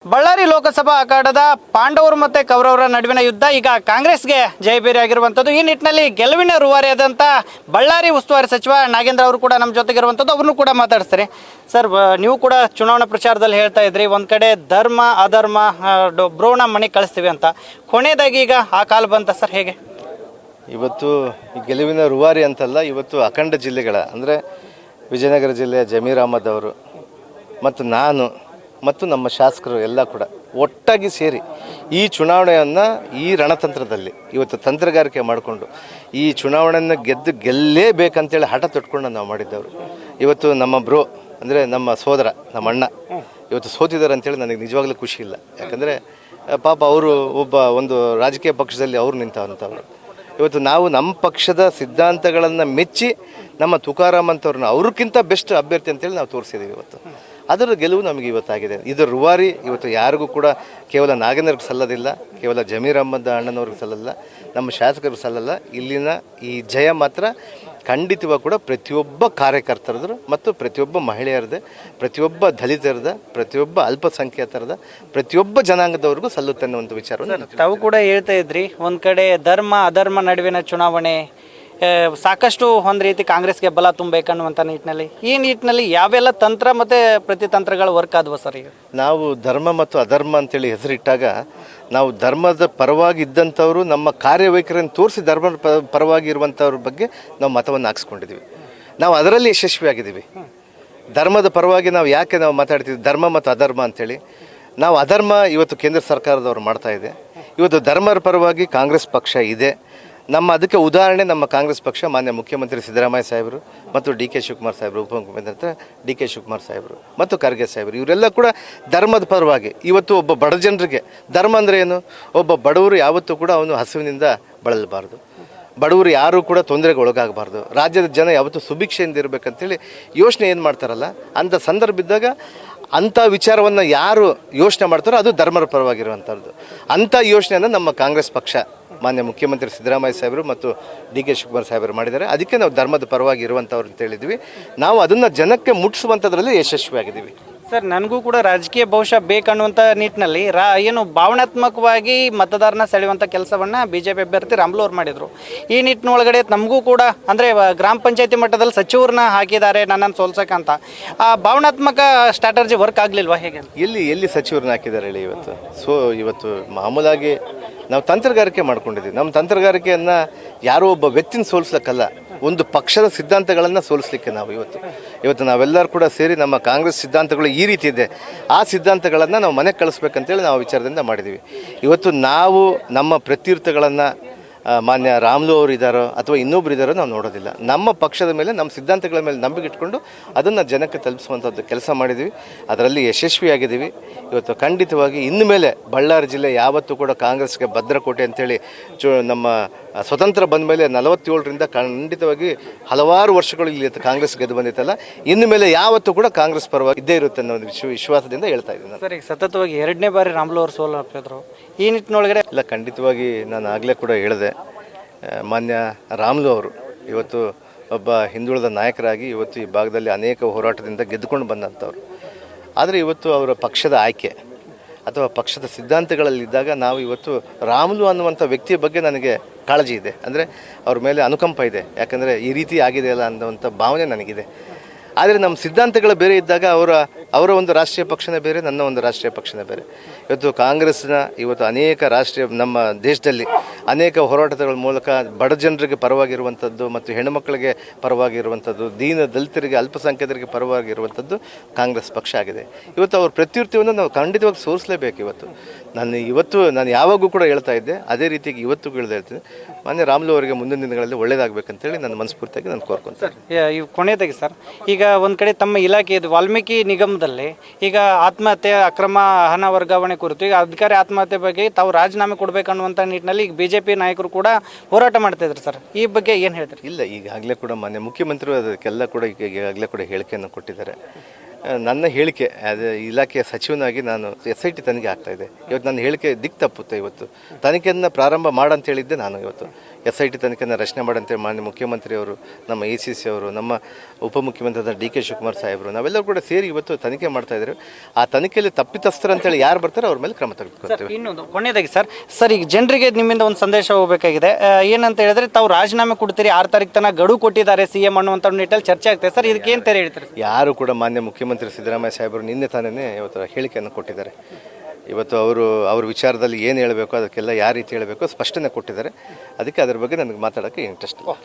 ಬಳ್ಳಾರಿ ಲೋಕಸಭಾ ಅಖಾಡದ ಪಾಂಡವರು ಮತ್ತು ಕೌರವರ ನಡುವಿನ ಯುದ್ಧ ಈಗ ಕಾಂಗ್ರೆಸ್ಗೆ ಜಯಬೇರಿ ಆಗಿರುವಂಥದ್ದು. ಈ ನಿಟ್ಟಿನಲ್ಲಿ ಗೆಲುವಿನ ರೂವಾರಿಯಾದಂಥ ಬಳ್ಳಾರಿ ಉಸ್ತುವಾರಿ ಸಚಿವ ನಾಗೇಂದ್ರ ಅವರು ಕೂಡ ನಮ್ಮ ಜೊತೆಗಿರುವಂಥದ್ದು. ಅವ್ರನ್ನೂ ಕೂಡ ಮಾತಾಡಿಸ್ತಾರೆ. ಸರ್, ನೀವು ಕೂಡ ಚುನಾವಣಾ ಪ್ರಚಾರದಲ್ಲಿ ಹೇಳ್ತಾ ಇದ್ರಿ, ಒಂದು ಕಡೆ ಧರ್ಮ ಅಧರ್ಮ ಬ್ರೋಣ ಮನೆ ಕಳಿಸ್ತೀವಿ ಅಂತ. ಕೊನೆಯದಾಗಿ ಈಗ ಆ ಕಾಲ ಬಂತ ಸರ್, ಹೇಗೆ? ಇವತ್ತು ಈ ಗೆಲುವಿನ ರೂವಾರಿ ಅಂತಲ್ಲ, ಇವತ್ತು ಅಖಂಡ ಜಿಲ್ಲೆಗಳ ಅಂದರೆ ವಿಜಯನಗರ ಜಿಲ್ಲೆಯ ಜಮೀರ್ ಅಹಮದ್ ಅವರು ಮತ್ತು ನಾನು ಮತ್ತು ನಮ್ಮ ಶಾಸಕರು ಎಲ್ಲ ಕೂಡ ಒಟ್ಟಾಗಿ ಸೇರಿ ಈ ಚುನಾವಣೆಯನ್ನು ಈ ರಣತಂತ್ರದಲ್ಲಿ ಇವತ್ತು ತಂತ್ರಗಾರಿಕೆ ಮಾಡಿಕೊಂಡು ಈ ಚುನಾವಣೆಯನ್ನು ಗೆಲ್ಲೇಬೇಕಂತೇಳಿ ಹಠ ತೊಟ್ಕೊಂಡು ನಾವು ಮಾಡಿದ್ದವರು. ಇವತ್ತು ನಮ್ಮ ಬ್ರೋ ಅಂದರೆ ನಮ್ಮ ಸೋದರ, ನಮ್ಮ ಅಣ್ಣ ಇವತ್ತು ಸೋತಿದ್ದಾರೆ ಅಂತೇಳಿ ನನಗೆ ನಿಜವಾಗ್ಲೂ ಖುಷಿ ಇಲ್ಲ. ಯಾಕಂದರೆ ಪಾಪ ಅವರು ಒಂದು ರಾಜಕೀಯ ಪಕ್ಷದಲ್ಲಿ ಅವರು ನಿಂತವಂಥವ್ರು. ಇವತ್ತು ನಾವು ನಮ್ಮ ಪಕ್ಷದ ಸಿದ್ಧಾಂತಗಳನ್ನು ಮೆಚ್ಚಿ ನಮ್ಮ ತುಕಾರಾಮ್ ಅಂತವ್ರನ್ನ ಅವ್ರಿಗಿಂತ ಬೆಸ್ಟ್ ಅಭ್ಯರ್ಥಿ ಅಂತೇಳಿ ನಾವು ತೋರಿಸಿದ್ದೀವಿ. ಇವತ್ತು ಅದರ ಗೆಲುವು ನಮಗೆ ಇವತ್ತಾಗಿದೆ. ಇದರ ರೂವಾರಿ ಇವತ್ತು ಯಾರಿಗೂ ಕೂಡ ಕೇವಲ ನಾಗೇಂದ್ರಗೆ ಸಲ್ಲದಿಲ್ಲ, ಕೇವಲ ಜಮೀರ್ ಅಹಮದ್ ಅಣ್ಣನವ್ರಿಗೆ ಸಲ್ಲಲ್ಲ, ನಮ್ಮ ಶಾಸಕರಿಗೆ ಸಲ್ಲಲ್ಲ. ಇಲ್ಲಿನ ಈ ಜಯ ಮಾತ್ರ ಖಂಡಿತವಾಗಿ ಕೂಡ ಪ್ರತಿಯೊಬ್ಬ ಕಾರ್ಯಕರ್ತರದ್ದು ಮತ್ತು ಪ್ರತಿಯೊಬ್ಬ ಮಹಿಳೆಯರದೇ, ಪ್ರತಿಯೊಬ್ಬ ದಲಿತರದ, ಪ್ರತಿಯೊಬ್ಬ ಅಲ್ಪಸಂಖ್ಯಾತರದ, ಪ್ರತಿಯೊಬ್ಬ ಜನಾಂಗದವ್ರಿಗೂ ಸಲ್ಲುತ್ತೆ ಅನ್ನುವಂಥ ವಿಚಾರವನ್ನು ತಾವು ಕೂಡ ಹೇಳ್ತಾ ಇದ್ರಿ. ಒಂದು ಕಡೆ ಧರ್ಮ ಅಧರ್ಮ ನಡುವಿನ ಚುನಾವಣೆ ಸಾಕಷ್ಟು ಒಂದು ರೀತಿ ಕಾಂಗ್ರೆಸ್ಗೆ ಬಲ ತುಂಬಬೇಕನ್ನುವಂಥ ನಿಟ್ಟಿನಲ್ಲಿ, ಈ ನಿಟ್ಟಿನಲ್ಲಿ ಯಾವೆಲ್ಲ ತಂತ್ರ ಮತ್ತು ಪ್ರತಿತಂತ್ರಗಳು ವರ್ಕ್ ಆದವು ಸರ್? ಈಗ ನಾವು ಧರ್ಮ ಮತ್ತು ಅಧರ್ಮ ಅಂತೇಳಿ ಹೆಸರಿಟ್ಟಾಗ ನಾವು ಧರ್ಮದ ಪರವಾಗಿ ಇದ್ದಂಥವರು ನಮ್ಮ ಕಾರ್ಯವೈಖರಿಯನ್ನು ತೋರಿಸಿ ಧರ್ಮದ ಪರವಾಗಿ ಇರುವಂಥವ್ರ ಬಗ್ಗೆ ನಾವು ಮತವನ್ನು ಹಾಕ್ಸ್ಕೊಂಡಿದ್ದೀವಿ. ನಾವು ಅದರಲ್ಲಿ ಯಶಸ್ವಿಯಾಗಿದ್ದೀವಿ. ಧರ್ಮದ ಪರವಾಗಿ ನಾವು ಯಾಕೆ ನಾವು ಮಾತಾಡ್ತೀವಿ ಧರ್ಮ ಮತ್ತು ಅಧರ್ಮ ಅಂಥೇಳಿ? ನಾವು ಅಧರ್ಮ ಇವತ್ತು ಕೇಂದ್ರ ಸರ್ಕಾರದವರು ಮಾಡ್ತಾ ಇದೆ, ಇವತ್ತು ಧರ್ಮದ ಪರವಾಗಿ ಕಾಂಗ್ರೆಸ್ ಪಕ್ಷ ಇದೆ. ಅದಕ್ಕೆ ಉದಾಹರಣೆ ನಮ್ಮ ಕಾಂಗ್ರೆಸ್ ಪಕ್ಷ, ಮಾನ್ಯ ಮುಖ್ಯಮಂತ್ರಿ ಸಿದ್ದರಾಮಯ್ಯ ಸಾಹೇಬರು ಮತ್ತು ಡಿ ಕೆ ಶಿವಕುಮಾರ್ ಸಾಹೇಬರು, ಉಪಮುಖ್ಯಮಂತ್ರಿ ಡಿ ಕೆ ಶಿವಕುಮಾರ್ ಸಾಹೇಬರು ಮತ್ತು ಖರ್ಗೆ ಸಾಹೇಬರು, ಇವರೆಲ್ಲ ಕೂಡ ಧರ್ಮದ ಪರವಾಗಿ. ಇವತ್ತು ಒಬ್ಬ ಬಡ ಜನರಿಗೆ ಧರ್ಮ ಅಂದರೆ ಏನು? ಒಬ್ಬ ಬಡವರು ಯಾವತ್ತೂ ಕೂಡ ಅವನು ಹಸುವಿನಿಂದ ಬಳಲಬಾರ್ದು, ಬಡವರು ಯಾರೂ ಕೂಡ ತೊಂದರೆಗೆ ಒಳಗಾಗಬಾರ್ದು, ರಾಜ್ಯದ ಜನ ಯಾವತ್ತೂ ಸುಭಿಕ್ಷೆಯಿಂದ ಇರಬೇಕಂತೇಳಿ ಯೋಚನೆ ಏನು ಮಾಡ್ತಾರಲ್ಲ, ಅಂಥ ಸಂದರ್ಭ ಇದ್ದಾಗ ಅಂಥ ವಿಚಾರವನ್ನು ಯಾರು ಯೋಚನೆ ಮಾಡ್ತಾರೋ ಅದು ಧರ್ಮದ ಪರವಾಗಿರುವಂಥದ್ದು. ಅಂಥ ಯೋಚನೆಯನ್ನು ನಮ್ಮ ಕಾಂಗ್ರೆಸ್ ಪಕ್ಷ, ಮಾನ್ಯ ಮುಖ್ಯಮಂತ್ರಿ ಸಿದ್ದರಾಮಯ್ಯ ಸಾಹೇಬರು ಮತ್ತು ಡಿ ಕೆ ಶಿವಕುಮಾರ್ ಸಾಹೇಬರು ಮಾಡಿದ್ದಾರೆ. ಅದಕ್ಕೆ ನಾವು ಧರ್ಮದ ಪರವಾಗಿ ಇರುವಂಥವ್ರು ಅಂತ ಹೇಳಿದ್ವಿ. ನಾವು ಅದನ್ನು ಜನಕ್ಕೆ ಮುಟ್ಟಿಸುವಂಥದ್ರಲ್ಲಿ ಯಶಸ್ವಿಯಾಗಿದ್ದೀವಿ. ಸರ್, ನನಗೂ ಕೂಡ ರಾಜಕೀಯ ಭವಿಷ್ಯ ಬೇಕನ್ನುವಂಥ ನಿಟ್ಟಿನಲ್ಲಿ ಏನು ಭಾವನಾತ್ಮಕವಾಗಿ ಮತದಾರನ ಸೆಳೆಯುವಂಥ ಕೆಲಸವನ್ನು BJP ಅಭ್ಯರ್ಥಿ ರಾಮುಲು ಅವರು ಮಾಡಿದರು. ಈ ನಿಟ್ಟಿನೊಳಗಡೆ ನಮಗೂ ಕೂಡ ಅಂದರೆ ಗ್ರಾಮ ಪಂಚಾಯತಿ ಮಟ್ಟದಲ್ಲಿ ಸಚಿವರನ್ನ ಹಾಕಿದ್ದಾರೆ ನನ್ನನ್ನು ಸೋಲ್ಸಕ್ಕಂತ. ಆ ಭಾವನಾತ್ಮಕ ಸ್ಟ್ರಾಟರ್ಜಿ ವರ್ಕ್ ಆಗಲಿಲ್ವಾ, ಹೇಗೆ? ಎಲ್ಲಿ ಸಚಿವರನ್ನ ಹಾಕಿದ್ದಾರೆ ಹೇಳಿ? ಇವತ್ತು ಮಾಮೂಲಾಗಿ ನಾವು ತಂತ್ರಗಾರಿಕೆ ಮಾಡ್ಕೊಂಡಿದ್ದೀವಿ. ನಮ್ಮ ತಂತ್ರಗಾರಿಕೆಯನ್ನು ಯಾರೋ ಒಬ್ಬ ವ್ಯಕ್ತಿನ ಸೋಲಿಸ್ಲಿಕ್ಕಲ್ಲ, ಒಂದು ಪಕ್ಷದ ಸಿದ್ಧಾಂತಗಳನ್ನು ಸೋಲಿಸ್ಲಿಕ್ಕೆ ನಾವು ಇವತ್ತು ನಾವೆಲ್ಲರೂ ಕೂಡ ಸೇರಿ ನಮ್ಮ ಕಾಂಗ್ರೆಸ್ ಸಿದ್ಧಾಂತಗಳು ಈ ರೀತಿ ಇದೆ, ಆ ಸಿದ್ಧಾಂತಗಳನ್ನು ನಾವು ಮನೆಗೆ ಕಳಿಸ್ಬೇಕಂತೇಳಿ ನಾವು ವಿಚಾರದಿಂದ ಮಾಡಿದ್ದೀವಿ. ಇವತ್ತು ನಾವು ನಮ್ಮ ಪ್ರತ್ಯರ್ಥಿಗಳನ್ನು ಮಾನ್ಯ ರಾಮುಲು ಅವರು ಇದ್ದಾರೋ ಅಥವಾ ಇನ್ನೊಬ್ರು ಇದ್ದಾರೋ ನಾವು ನೋಡೋದಿಲ್ಲ. ನಮ್ಮ ಪಕ್ಷದ ಮೇಲೆ, ನಮ್ಮ ಸಿದ್ಧಾಂತಗಳ ಮೇಲೆ ನಂಬಿಕೆ ಇಟ್ಕೊಂಡು ಅದನ್ನು ಜನಕ್ಕೆ ತಲುಪಿಸುವಂಥದ್ದು ಕೆಲಸ ಮಾಡಿದ್ದೀವಿ. ಅದರಲ್ಲಿ ಯಶಸ್ವಿಯಾಗಿದ್ದೀವಿ. ಇವತ್ತು ಖಂಡಿತವಾಗಿ ಇನ್ನು ಮೇಲೆ ಬಳ್ಳಾರಿ ಜಿಲ್ಲೆ ಯಾವತ್ತೂ ಕೂಡ ಕಾಂಗ್ರೆಸ್ಗೆ ಭದ್ರಕೋಟೆ ಅಂತೇಳಿ ನಮ್ಮ ಸ್ವತಂತ್ರ ಬಂದ ಮೇಲೆ 47ರಿಂದ ಖಂಡಿತವಾಗಿ ಹಲವಾರು ವರ್ಷಗಳು ಇಲ್ಲಿ ಕಾಂಗ್ರೆಸ್ ಗೆದ್ದು ಬಂದಿತ್ತಲ್ಲ, ಇನ್ನು ಮೇಲೆ ಯಾವತ್ತೂ ಕೂಡ ಕಾಂಗ್ರೆಸ್ ಪರವಾಗಿ ಇದ್ದೇ ಇರುತ್ತೆ ಅನ್ನೋ ವಿಶ್ವಾಸದಿಂದ ಹೇಳ್ತಾ ಇದ್ದೀನಿ. ಸರ್, ಈಗ ಸತತವಾಗಿ 2ನೇ ಬಾರಿ ರಾಮುಲು ಅವರು ಸೋಲು ಹಾಕಿದ್ರು. ಈ ನಿಟ್ಟಿನೊಳಗಡೆ ಇಲ್ಲ, ಖಂಡಿತವಾಗಿ ನಾನು ಆಗಲೇ ಕೂಡ ಹೇಳಿದೆ, ಮಾನ್ಯ ರಾಮುಲು ಅವರು ಇವತ್ತು ಒಬ್ಬ ಹಿಂದುಳಿದ ನಾಯಕರಾಗಿ ಇವತ್ತು ಈ ಭಾಗದಲ್ಲಿ ಅನೇಕ ಹೋರಾಟದಿಂದ ಗೆದ್ದುಕೊಂಡು ಬಂದಂಥವ್ರು. ಆದರೆ ಇವತ್ತು ಅವರ ಪಕ್ಷದ ಆಯ್ಕೆ ಅಥವಾ ಪಕ್ಷದ ಸಿದ್ಧಾಂತಗಳಲ್ಲಿದ್ದಾಗ ನಾವು ಇವತ್ತು ರಾಮುಲು ಅನ್ನುವಂಥ ವ್ಯಕ್ತಿಯ ಬಗ್ಗೆ ನನಗೆ ಕಾಳಜಿ ಇದೆ, ಅಂದರೆ ಅವ್ರ ಮೇಲೆ ಅನುಕಂಪ ಇದೆ. ಯಾಕಂದರೆ ಈ ರೀತಿ ಆಗಿದೆಯಲ್ಲ ಅನ್ನುವಂಥ ಭಾವನೆ ನನಗಿದೆ. ಆದರೆ ನಮ್ಮ ಸಿದ್ಧಾಂತಗಳು ಬೇರೆ ಇದ್ದಾಗ ಅವರ ಒಂದು ರಾಷ್ಟ್ರೀಯ ಪಕ್ಷನೇ ಬೇರೆ, ನನ್ನ ಒಂದು ರಾಷ್ಟ್ರೀಯ ಪಕ್ಷನೇ ಬೇರೆ. ಇವತ್ತು ಕಾಂಗ್ರೆಸ್ನ ಅನೇಕ ನಮ್ಮ ದೇಶದಲ್ಲಿ ಅನೇಕ ಹೋರಾಟಗಳ ಮೂಲಕ ಬಡ ಜನರಿಗೆ ಪರವಾಗಿರುವಂಥದ್ದು ಮತ್ತು ಹೆಣ್ಣುಮಕ್ಕಳಿಗೆ ಪರವಾಗಿರುವಂಥದ್ದು, ದಲಿತರಿಗೆ, ಅಲ್ಪಸಂಖ್ಯಾತರಿಗೆ ಪರವಾಗಿರುವಂಥದ್ದು ಕಾಂಗ್ರೆಸ್ ಪಕ್ಷ ಆಗಿದೆ. ಇವತ್ತು ಅವ್ರ ಪ್ರತ್ಯುತ್ತರವನ್ನು ನಾವು ಖಂಡಿತವಾಗಿ ಸೋರಿಸಲೇಬೇಕು. ನಾನು ಯಾವಾಗೂ ಕೂಡ ಹೇಳ್ತಾ ಇದ್ದೆ, ಅದೇ ರೀತಿಯಾಗಿ ಇವತ್ತು ಹೇಳ್ತೀನಿ, ಮಾನ್ಯ ರಾಮುಲು ಅವರಿಗೆ ಮುಂದಿನ ದಿನಗಳಲ್ಲಿ ಒಳ್ಳೇದಾಗಬೇಕಂತೇಳಿ ನನ್ನ ಮನಸ್ಫೂರ್ತಿಯಾಗಿ ನಾನು ಕೋರ್ಕೊಂತೀನಿ. ಸರ್, ಕೊನೆಯದಾಗಿ ಸರ್, ಈಗ ಒಂದು ಕಡೆ ತಮ್ಮ ಇಲಾಖೆ ಇದು ವಾಲ್ಮೀಕಿ ನಿಗಮದಲ್ಲಿ ಈಗ ಆತ್ಮಹತ್ಯೆ, ಅಕ್ರಮ ಹಣ ವರ್ಗಾವಣೆ ಕುರಿತು ಈಗ ಅಧಿಕಾರಿ ಆತ್ಮಹತ್ಯೆ ಬಗ್ಗೆ ತಾವು ರಾಜೀನಾಮೆ ಕೊಡಬೇಕನ್ನುವಂಥ ನಿಟ್ಟಿನಲ್ಲಿ ಈಗ BJP ನಾಯಕರು ಕೂಡ ಹೋರಾಟ ಮಾಡ್ತಾ ಇದ್ರು. ಸರ್, ಈ ಬಗ್ಗೆ ಏನು ಹೇಳ್ತಾರೆ? ಇಲ್ಲ, ಈಗಾಗಲೇ ಕೂಡ ಮಾನ್ಯ ಮುಖ್ಯಮಂತ್ರಿ ಅದಕ್ಕೆಲ್ಲ ಕೂಡ ಈಗಾಗಲೇ ಕೂಡ ಹೇಳಿಕೆಯನ್ನು ಕೊಟ್ಟಿದ್ದಾರೆ. ನನ್ನ ಹೇಳಿಕೆ ಇಲಾಖೆಯ ಸಚಿವನಾಗಿ ನಾನು SIT ತನಿಖೆ ಆಗ್ತಾ ಇದೆ. ಇವತ್ತು ನನ್ನ ಹೇಳಿಕೆ ದಿಕ್ಕು ತಪ್ಪುತ್ತೆ. ಇವತ್ತು ತನಿಖೆಯನ್ನು ಪ್ರಾರಂಭ ಮಾಡಂತ ಹೇಳಿದ್ದೆ ನಾನು. ಇವತ್ತು SIT ತನಿಖೆಯನ್ನು ರಚನೆ ಮಾಡಂತೇಳಿ ಮಾನ್ಯ ಮುಖ್ಯಮಂತ್ರಿಯವರು, ನಮ್ಮ ACC ಅವರು, ನಮ್ಮ ಉಪಮುಖ್ಯಮಂತ್ರಿ DK ಶಿವಕುಮಾರ್ ಸಾಹೇಬರು ನಾವೆಲ್ಲರೂ ಕೂಡ ಸೇರಿ ಇವತ್ತು ತನಿಖೆ ಮಾಡ್ತಾ ಇದ್ದಾರೆ. ಆ ತನಿಖೆಯಲ್ಲಿ ತಪ್ಪಿತಸ್ಥರು ಅಂತೇಳಿ ಯಾರು ಬರ್ತಾರೆ ಅವ್ರ ಮೇಲೆ ಕ್ರಮ ತೆಗೆದುಕೊಳ್ತೇವೆ. ಇನ್ನೊಂದು ಕೊನೆಯದಾಗಿ ಸರ್ ಈಗ ಜನರಿಗೆ ನಿಮ್ಮಿಂದ ಒಂದು ಸಂದೇಶ ಹೋಗಬೇಕಾಗಿದೆ. ಏನಂತ ಹೇಳಿದ್ರೆ ತಾವು ರಾಜೀನಾಮೆ ಕೊಡ್ತೀರಿ, 6 ತಾರೀಕು ತನಕ ಗಡುವು ಕೊಟ್ಟಿದ್ದಾರೆ CM ಅನ್ನುವಂಥ ನಿಟ್ಟಲ್ಲಿ ಚರ್ಚೆ ಆಗ್ತದೆ ಸರ್. ಇದಕ್ಕೆ ಏನು ತೆರೆ ಹೇಳ್ತಾರೆ? ಯಾರು ಕೂಡ ಮಾನ್ಯ ಮುಖ್ಯಮಂತ್ರಿ ಸಿದ್ದರಾಮಯ್ಯ ಸಾಹೇಬರು ನಿನ್ನೆ ತಾನೇ ಇವತ್ತು ಹೇಳಿಕೆಯನ್ನು ಕೊಟ್ಟಿದ್ದಾರೆ. ಇವತ್ತು ಅವ್ರ ವಿಚಾರದಲ್ಲಿ ಏನು ಹೇಳಬೇಕು ಅದಕ್ಕೆಲ್ಲ ಯಾವ ರೀತಿ ಹೇಳಬೇಕು ಸ್ಪಷ್ಟನೆ ಕೊಟ್ಟಿದ್ದಾರೆ. ಅದಕ್ಕೆ ಅದ್ರ ಬಗ್ಗೆ ನನಗೆ ಮಾತಾಡೋಕ್ಕೆ ಇಂಟ್ರೆಸ್ಟ್ ಇಲ್ಲ.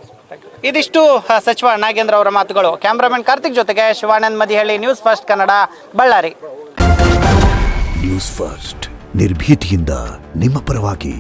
ಇದಿಷ್ಟು ಸಚಿವ ನಾಗೇಂದ್ರ ಅವರ ಮಾತುಗಳು. ಕ್ಯಾಮ್ರಾಮನ್ ಕಾರ್ತಿಕ್ ಜೊತೆಗೆ Shivanand Madihalli, news first Kannada, Ballari. News first ನಿರ್ಭೀತಿಯಿಂದ ನಿಮ್ಮ ಪರವಾಗಿ.